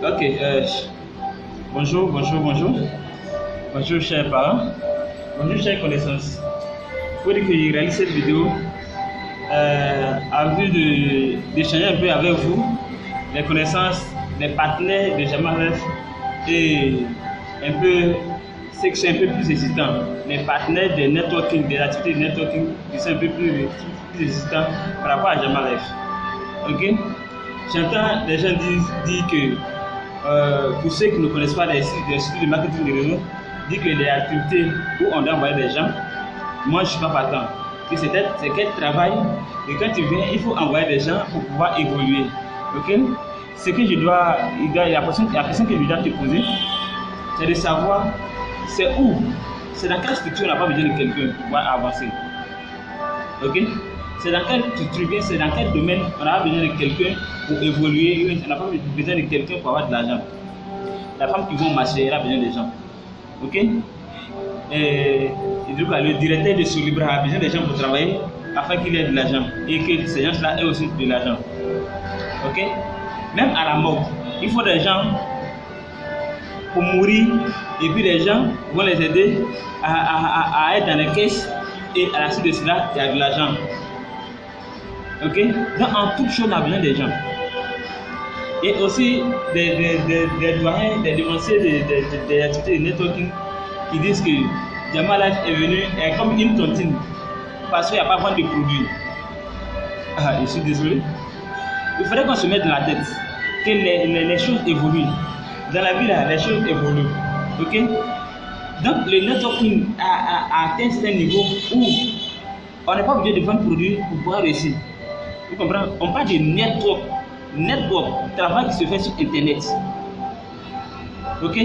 Ok, bonjour, bonjour, bonjour. Bonjour, chers parents. Bonjour, chères connaissances. Il faut dire que j'ai réalisé cette vidéo en vue d'échanger un peu avec vous les connaissances, les partenaires de Jamalef et un peu ce qui sont un peu plus hésitants, les partenaires de networking, des activités de networking qui sont un peu plus hésitants par rapport à Jamalef. Ok? J'entends des gens dire que pour ceux qui ne connaissent pas les sites de marketing de réseau, dire que les activités où on doit envoyer des gens, moi je ne suis pas partant. C'est quel travail, et quand tu viens, il faut envoyer des gens pour pouvoir évoluer. Ok? Ce que la question que je dois te poser, c'est de savoir c'est où, c'est dans quelle structure on n'a pas besoin de quelqu'un pour pouvoir avancer. Ok? C'est dans quelle structure, c'est dans quel domaine on a besoin de quelqu'un pour évoluer, on n'a pas besoin de quelqu'un pour avoir de l'argent. La femme qui va au marché, elle a besoin de gens. Ok? Et le directeur de Solibra a besoin de gens pour travailler afin qu'il ait de l'argent et que ces gens-là aient aussi de l'argent. Ok? Même à la mort, il faut des gens pour mourir et puis les gens vont les aider à être dans les caisses et à la suite de cela, il y a de l'argent. Ok? Donc en toute chose, on a besoin des gens. Et aussi des doyens, des dévanciers des activités de networking qui disent que Jamalef est venu comme une tontine parce qu'il n'y a pas vraiment de produits. Ah, je suis désolé. Il faudrait qu'on se mette dans la tête que les choses évoluent. Dans la vie, là, les choses évoluent. Ok? Donc, le networking a atteint un certain niveau où on n'a pas besoin de vendre produits pour pouvoir réussir. Vous comprenez? On parle de network. Network, travail qui se fait sur Internet. Ok?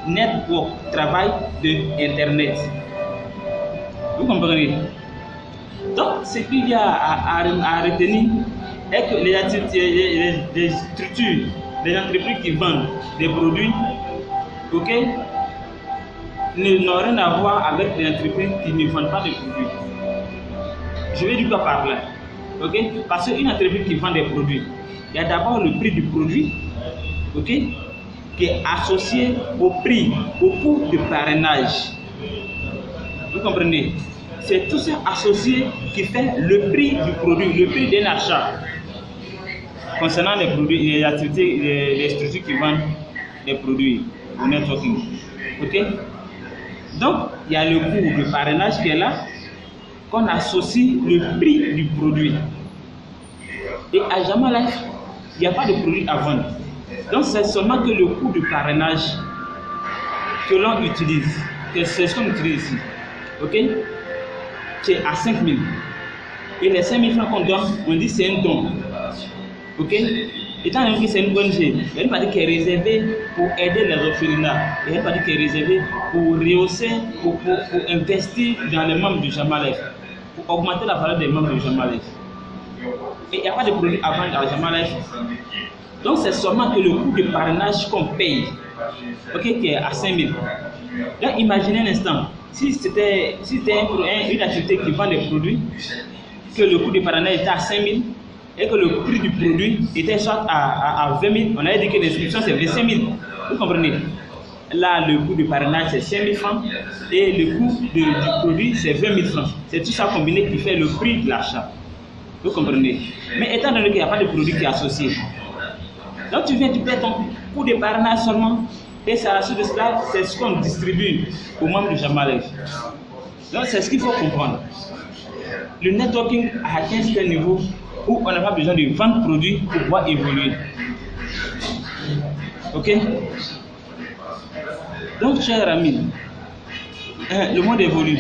Network, travail de Internet. Vous comprenez? Donc, ce qu'il y a à retenir est que les structures, les entreprises qui vendent des produits, ok, n'ont rien à voir avec les entreprises qui ne vendent pas de produits. Je vais dire quoi par là? Ok? Parce qu'une entreprise qui vend des produits, il y a d'abord le prix du produit, ok, qui est associé au prix, au coût de parrainage. Vous comprenez? C'est tout ça associé qui fait le prix du produit, le prix d'un achat. Concernant les produits, les activités, les structures qui vendent des produits au networking. Ok? Donc, il y a le coût de parrainage qui est là, qu'on associe le prix du produit. Et à Jamalef, il n'y a pas de produit à vendre. Donc, c'est seulement que le coût de parrainage que l'on utilise, que c'est ce qu'on utilise ici. Ok? C'est à 5 000. Et les 5 000 francs qu'on donne, on dit c'est un don. Ok? Étant donné que c'est une bonne chose, il y a une partie qui est réservée pour aider les orphelinats. Il y a une partie qui est réservée pour rehausser, pour investir dans les membres du Jamalef, pour augmenter la valeur des membres du Jamalef. Et il n'y a pas de produit à vendre à Jamalef. Donc c'est seulement que le coût de parrainage qu'on paye, ok, qui est à 5 000. Donc imaginez un instant, si c'était une activité qui vend des produits, que le coût de parrainage était à 5 000 et que le prix du produit était soit à 20 000, on avait dit que l'inscription c'est 25 000. Vous comprenez? Là, le coût de parrainage c'est 5 000 francs et le coût du produit c'est 20 000 francs. C'est tout ça combiné qui fait le prix de l'achat. Vous comprenez? Mais étant donné qu'il n'y a pas de produit qui est associé, donc tu viens, tu paies ton coût de parrainage seulement et c'est à la suite de cela, c'est ce qu'on distribue aux membres du Jamalef. Donc c'est ce qu'il faut comprendre. Le networking a atteint ce niveau où on n'a pas besoin de vendre produits pour pouvoir évoluer. Ok? Donc, chers amis, le monde évolue.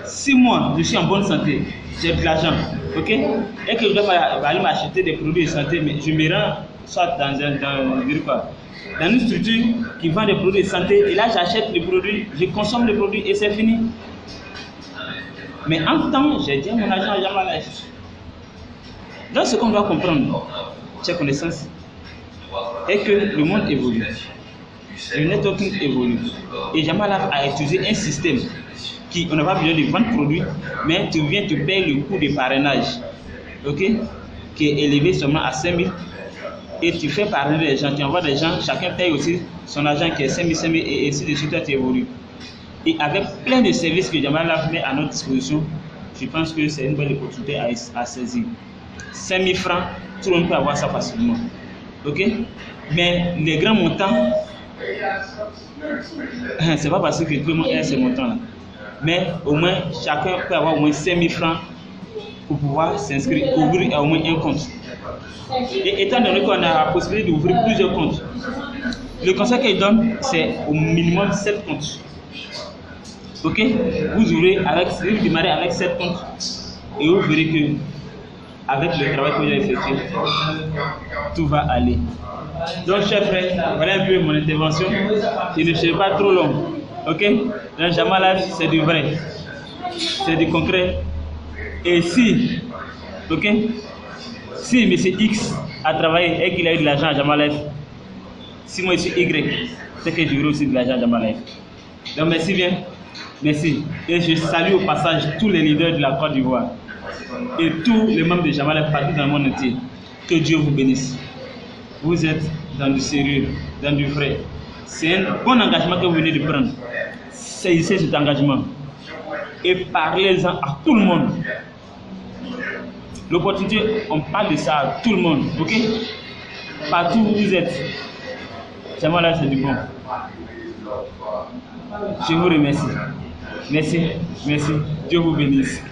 Si moi, je suis en bonne santé, j'ai de l'argent, ok? Et que je dois aller m'acheter des produits de santé, mais je me rends soit dans une structure qui vend des produits de santé, et là j'achète les produits, je consomme les produits et c'est fini. Mais en même temps, j'ai dit mon argent à Jamalef. Donc ce qu'on doit comprendre, chers connaissances, est que le monde évolue. Le networking évolue. Et Jamalef a utilisé un système qui, on n'a pas besoin de vendre produits, mais tu viens, tu payes le coût de parrainage, ok, qui est élevé seulement à 5 000. et tu fais parler des gens, tu envoies des gens, chacun paye aussi son argent qui est 5 000 et ainsi de suite, tu évolues. Et avec plein de services que Jamal Life met à notre disposition, je pense que c'est une bonne opportunité à saisir. 5 000 francs, tout le monde peut avoir ça facilement. Ok? Mais les grands montants, c'est pas parce que tout le monde a ces montants-là. Mais au moins, chacun peut avoir au moins 5 000 francs pour pouvoir s'inscrire, ouvrir au moins un compte. Et étant donné qu'on a la possibilité d'ouvrir plusieurs comptes, le conseil qu'il donne, c'est au minimum 7 comptes. Ok? Vous démarrez avec 7 comptes et vous verrez que avec le travail que vous avez effectué, tout va aller. Donc, chers frères, voilà un peu mon intervention. Je ne serai pas trop long. Ok? Donc, Jamal Life, c'est du vrai. C'est du concret. Et si, ok? Si M. X a travaillé et qu'il a eu de l'argent à Jamal Life, si moi je suis Y, c'est que j'aurai aussi de l'argent à Jamal Life. Donc, merci bien. Merci. Et je salue au passage tous les leaders de la Côte d'Ivoire et tous les membres de Jamal Life partout dans le monde entier. Que Dieu vous bénisse. Vous êtes dans du sérieux, dans du vrai. C'est un bon engagement que vous venez de prendre. Saisissez cet engagement et parlez-en à tout le monde. L'opportunité, on parle de ça à tout le monde, ok? Partout où vous êtes, Jamal Life, c'est du bon. Je vous remercie. Merci, merci. Dieu vous bénisse.